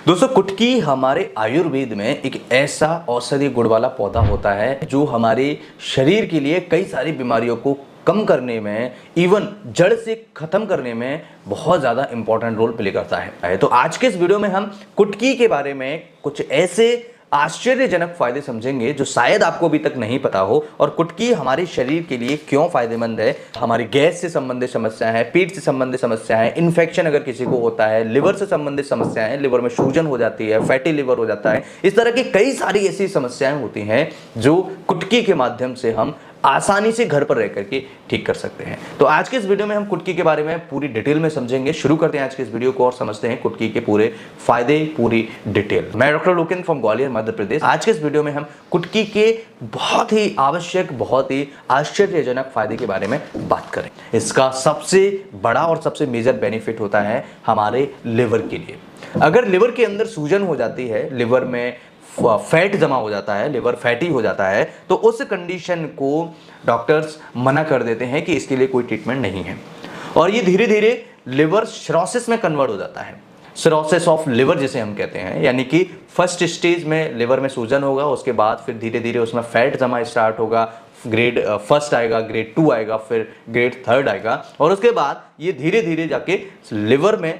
दोस्तों, कुटकी हमारे आयुर्वेद में एक ऐसा औषधीय गुण वाला पौधा होता है जो हमारे शरीर के लिए कई सारी बीमारियों को कम करने में, इवन जड़ से खत्म करने में बहुत ज़्यादा इंपॉर्टेंट रोल प्ले करता है। तो आज के इस वीडियो में हम कुटकी के बारे में कुछ ऐसे आश्चर्यजनक फायदे समझेंगे जो शायद आपको अभी तक नहीं पता हो, और कुटकी हमारे शरीर के लिए क्यों फायदेमंद है। हमारी गैस से संबंधित समस्या है, पेट से संबंधित समस्या है, इन्फेक्शन अगर किसी को होता है, लिवर से संबंधित समस्या है, लिवर में सूजन हो जाती है, फैटी लिवर हो जाता है, इस तरह की कई सारी ऐसी समस्याएं होती हैं जो कुटकी के माध्यम से हम आसानी से घर पर रह करके ठीक कर सकते हैं। तो आज के इस वीडियो में हम कुटकी के बारे में पूरी डिटेल में समझेंगे। शुरू करते हैं आज के इस वीडियो को और समझते हैं कुटकी के पूरे फायदे, पूरी डिटेल। मैं डॉक्टर लोकेंद्र फ्रॉम ग्वालियर, मध्य प्रदेश। आज के इस वीडियो में हम कुटकी के बहुत ही आवश्यक, बहुत ही आश्चर्यजनक फायदे के बारे में बात करें। इसका सबसे बड़ा और सबसे मेजर बेनिफिट होता है हमारे लिवर के लिए। अगर लिवर के अंदर सूजन हो जाती है, लिवर में फैट जमा हो जाता है, लिवर फैटी हो जाता है, तो उस कंडीशन को डॉक्टर्स मना कर देते हैं कि इसके लिए कोई ट्रीटमेंट नहीं है, और ये धीरे धीरे लिवर सिरोसिस में कन्वर्ट हो जाता है। सिरोसिस ऑफ लिवर जिसे हम कहते हैं, यानी कि फर्स्ट स्टेज में लिवर में सूजन होगा, उसके बाद फिर धीरे धीरे उसमें फैट जमा स्टार्ट होगा, ग्रेड फर्स्ट आएगा, ग्रेड 2 आएगा, फिर ग्रेड 3 आएगा, और उसके बाद ये धीरे धीरे जाके लिवर में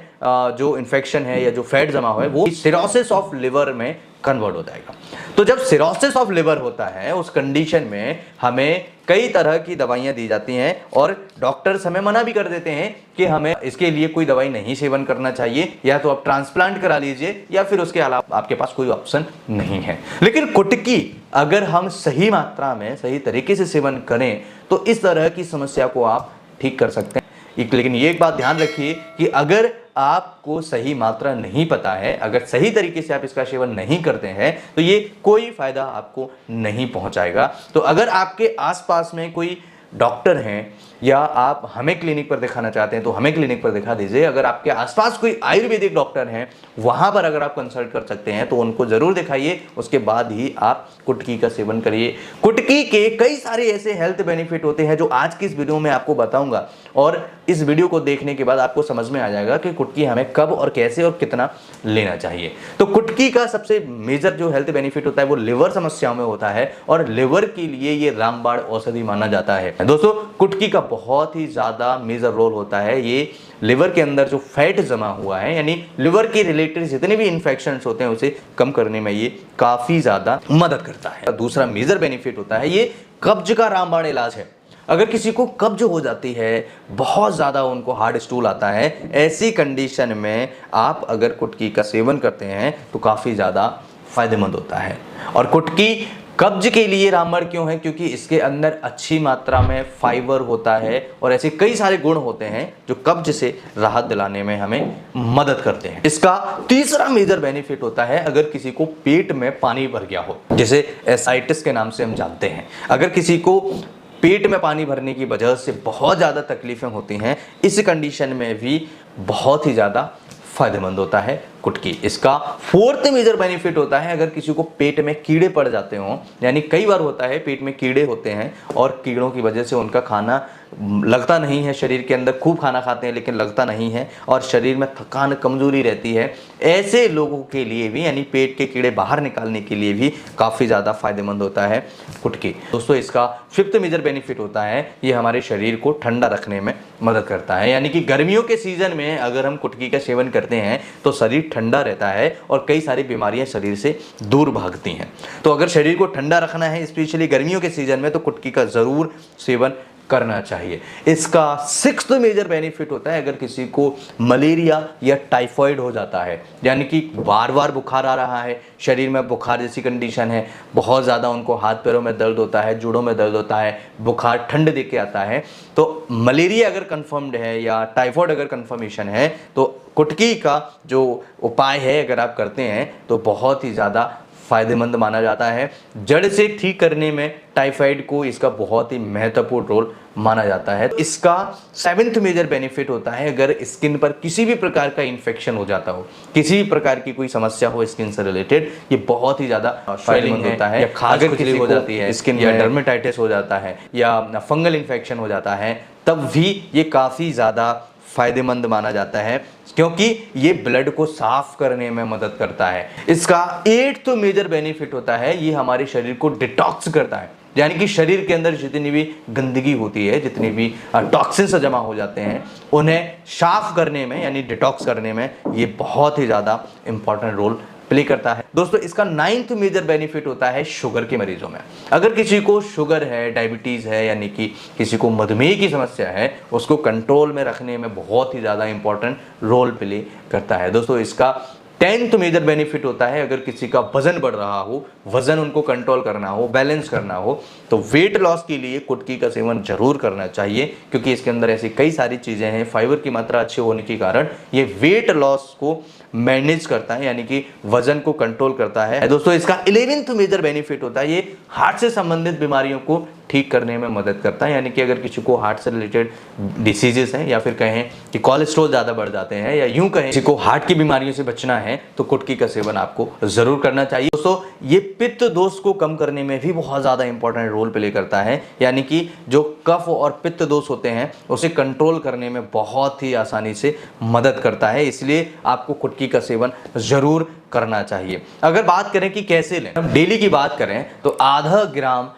जो इन्फेक्शन है या जो फैट जमा हुआ है वो सिरोसिस ऑफ लिवर में कन्वर्ट हो जाएगा। तो जब सिरोसिस ऑफ लिवर होता है, उस कंडीशन में हमें कई तरह की दवाइयां दी जाती हैं, और डॉक्टर्स हमें मना भी कर देते हैं कि हमें इसके लिए कोई दवाई नहीं सेवन करना चाहिए, या तो आप ट्रांसप्लांट करा लीजिए या फिर उसके अलावा आपके पास कोई ऑप्शन नहीं है। लेकिन कुटकी अगर हम सही मात्रा में, सही तरीके से सेवन करें तो इस तरह की समस्या को आप ठीक कर सकते हैं। लेकिन ये एक बात ध्यान रखिए कि अगर आपको सही मात्रा नहीं पता है, अगर सही तरीके से आप इसका सेवन नहीं करते हैं, तो ये कोई फायदा आपको नहीं पहुंचाएगा। तो अगर आपके आसपास में कोई डॉक्टर हैं या आप हमें क्लिनिक पर दिखाना चाहते हैं तो हमें क्लिनिक पर दिखा दीजिए। अगर आपके आसपास कोई आयुर्वेदिक डॉक्टर हैं, वहां पर अगर आप कंसल्ट कर सकते हैं तो उनको जरूर दिखाइए, उसके बाद ही आप कुटकी का सेवन करिए। कुटकी के कई सारे ऐसे हेल्थ बेनिफिट होते हैं जो आज की इस वीडियो में आपको बताऊंगा, और इस वीडियो को देखने के बाद आपको समझ में आ जाएगा कि कुटकी हमें कब और कैसे और कितना लेना चाहिए। तो कुटकी का सबसे मेजर जो हेल्थ बेनिफिट होता है वो लिवर समस्याओं में होता है, और लिवर के लिए ये रामबाण औषधि माना जाता है। दोस्तों, कुटकी का बहुत ही ज्यादा मेजर रोल होता है। ये लिवर के अंदर जो फैट जमा हुआ है, यानी लिवर के रिलेटेड जितने भी इन्फेक्शंस होते हैं उसे कम करने में ये काफी ज्यादा मदद करता है। दूसरा मेजर बेनिफिट होता है ये कब्ज का रामबाण इलाज है। अगर किसी को कब्ज हो जाती है, बहुत ज़्यादा उनको हार्ड स्टूल आता है, ऐसी कंडीशन में आप अगर कुटकी का सेवन करते हैं तो काफ़ी ज़्यादा फायदेमंद होता है। और कुटकी कब्ज के लिए रामबाण क्यों है? क्योंकि इसके अंदर अच्छी मात्रा में फाइबर होता है, और ऐसे कई सारे गुण होते हैं जो कब्ज से राहत दिलाने में हमें मदद करते हैं। इसका तीसरा मेजर बेनिफिट होता है अगर किसी को पेट में पानी भर गया हो, जिसे एसाइटिस के नाम से हम जानते हैं। अगर किसी को पेट में पानी भरने की वजह से बहुत ज़्यादा तकलीफें होती हैं, इस कंडीशन में भी बहुत ही ज़्यादा फायदेमंद होता है कुटकी। इसका फोर्थ मेजर बेनिफिट होता है अगर किसी को पेट में कीड़े पड़ जाते हों, यानी कई बार होता है पेट में कीड़े होते हैं और कीड़ों की वजह से उनका खाना लगता नहीं है, शरीर के अंदर खूब खाना खाते हैं लेकिन लगता नहीं है, और शरीर में थकान, कमजोरी रहती है। ऐसे लोगों के लिए भी, यानी पेट के कीड़े बाहर निकालने के लिए भी काफ़ी ज़्यादा फायदेमंद होता है कुटकी। दोस्तों, इसका फिफ्थ मेजर बेनिफिट होता है ये हमारे शरीर को ठंडा रखने में मदद करता है। यानी कि गर्मियों के सीजन में अगर हम कुटकी का सेवन करते हैं तो शरीर ठंडा रहता है और कई सारी बीमारियां शरीर से दूर भागती हैं। तो अगर शरीर को ठंडा रखना है, स्पेशली गर्मियों के सीजन में, तो कुटकी का ज़रूर सेवन करना चाहिए। इसका सिक्स्थ मेजर बेनिफिट होता है अगर किसी को मलेरिया या टाइफाइड हो जाता है, यानी कि बार बार बुखार आ रहा है, शरीर में बुखार जैसी कंडीशन है, बहुत ज़्यादा उनको हाथ पैरों में दर्द होता है, जोड़ों में दर्द होता है, बुखार ठंड दे के आता है, तो मलेरिया अगर कंफर्म्ड है या टाइफाइड अगर कंफर्मेशन है तो कुटकी का जो उपाय है अगर आप करते हैं तो बहुत ही ज़्यादा फायदेमंद माना जाता है। जड़ से ठीक करने में टाइफाइड को इसका बहुत ही महत्वपूर्ण रोल माना जाता है। इसका सेवेंथ मेजर बेनिफिट होता है अगर स्किन पर किसी भी प्रकार का इन्फेक्शन हो जाता हो, किसी भी प्रकार की कोई समस्या हो स्किन से रिलेटेड, ये बहुत ही ज़्यादा फायदेमंद होता है। अगर किसी हो जाती है स्किन या डर्मेटाइटिस हो जाता है या फंगल इन्फेक्शन हो जाता है, तब भी ये काफ़ी ज़्यादा फायदेमंद माना जाता है क्योंकि ये ब्लड को साफ करने में मदद करता है। इसका 8th मेजर बेनिफिट होता है, ये हमारे शरीर को डिटॉक्स करता है, यानी कि शरीर के अंदर जितनी भी गंदगी होती है, जितनी भी टॉक्सिन्स जमा हो जाते हैं, उन्हें साफ करने में यानी डिटॉक्स करने में ये बहुत ही ज़्यादा इंपॉर्टेंट रोल प्ले करता है। दोस्तों इसका 9th मेजर बेनिफिट होता है शुगर के मरीजों में। अगर किसी को शुगर है, डायबिटीज़ है, यानी कि किसी को मधुमेह की समस्या है, उसको कंट्रोल में रखने में बहुत ही ज़्यादा इंपॉर्टेंट रोल प्ले करता है। दोस्तों इसका 10th मेजर बेनिफिट होता है, अगर किसी का वजन बढ़ रहा हो, वजन उनको कंट्रोल करना हो, बैलेंस करना हो, तो वेट लॉस के लिए कुटकी का सेवन जरूर करना चाहिए, क्योंकि इसके अंदर ऐसी कई सारी चीज़ें हैं। फाइबर की मात्रा अच्छी होने के कारण ये वेट लॉस को मैनेज करता है, यानी कि वजन को कंट्रोल करता है। दोस्तों इसका 11th मेजर बेनिफिट होता है, ये हार्ट से संबंधित बीमारियों को ठीक करने में मदद करता है, यानी कि अगर किसी को हार्ट से रिलेटेड डिसीजेस हैं, या फिर कहें कि कोलेस्ट्रॉल ज़्यादा बढ़ जाते हैं, या यूं कहें किसी को हार्ट की बीमारियों से बचना है, तो कुटकी का सेवन आपको ज़रूर करना चाहिए। दोस्तों ये पित्त दोष को कम करने में भी बहुत ज़्यादा इंपॉर्टेंट रोल प्ले करता है, यानी कि जो कफ और पित्त दोष होते हैं उसे कंट्रोल करने में बहुत ही आसानी से मदद करता है, इसलिए आपको कुटकी का सेवन ज़रूर करना चाहिए। अगर बात करें कि कैसे लें, हम डेली की बात करें तो आधा ग्राम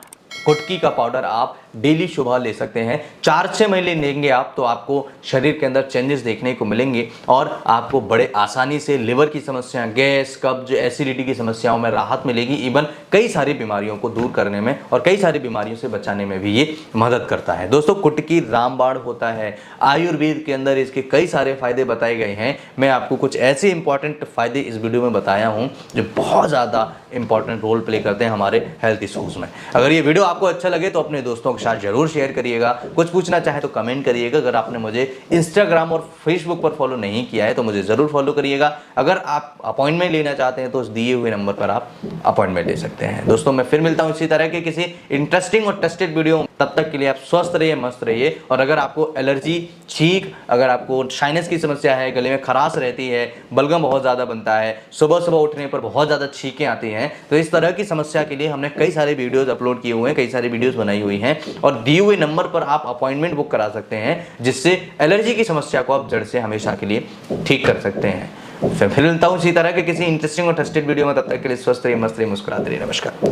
कुटकी का पाउडर आप डेली सुबह ले सकते हैं। 4-6 महीने लेंगे आप तो आपको शरीर के अंदर चेंजेस देखने को मिलेंगे और आपको बड़े आसानी से लिवर की समस्या, गैस, कब्ज, एसिडिटी की समस्याओं में राहत मिलेगी। इवन कई सारी बीमारियों को दूर करने में और कई सारी बीमारियों से बचाने में भी ये मदद करता है। दोस्तों कुटकी रामबाण होता है, आयुर्वेद के अंदर इसके कई सारे फायदे बताए गए हैं। मैं आपको कुछ ऐसे इंपॉर्टेंट फायदे इस वीडियो में बताया हूँ जो बहुत ज़्यादा इंपॉर्टेंट रोल प्ले करते हैं हमारे हेल्थ इशूज़ में। अगर ये वीडियो आपको अच्छा लगे तो अपने दोस्तों के साथ जरूर शेयर करिएगा। कुछ पूछना चाहे तो कमेंट करिएगा। अगर आपने मुझे इंस्टाग्राम और फेसबुक पर फॉलो नहीं किया है तो मुझे ज़रूर फॉलो करिएगा। अगर आप अपॉइंटमेंट लेना चाहते हैं तो उस दिए हुए नंबर पर आप अपॉइंटमेंट ले सकते हैं। दोस्तों मैं फिर मिलता हूँ इसी तरह के किसी इंटरेस्टिंग और टेस्टेड वीडियो। तब तक के लिए आप स्वस्थ रहिए, मस्त रहिए। और अगर आपको एलर्जी, छींक, अगर आपको साइनस की समस्या है, गले में खराश रहती है, बलगम बहुत ज़्यादा बनता है, सुबह सुबह उठने पर बहुत ज़्यादा छींकें आती हैं, तो इस तरह की समस्या के लिए हमने कई सारे वीडियोज़ अपलोड किए हुए हैं, कई सारी वीडियोज़ बनाई हुई हैं और दिए हुए नंबर पर आप अपॉइंटमेंट बुक करा सकते हैं, जिससे एलर्जी की समस्या को आप जड़ से हमेशा के लिए ठीक कर सकते हैं। फिर मिलता हूँ इसी तरह के किसी इंटरेस्टिंग और ट्रस्टेड वीडियो में। तब तक के लिए स्वस्थ रहिए, मस्त रहिए, मुस्कुराते रहिए। नमस्कार।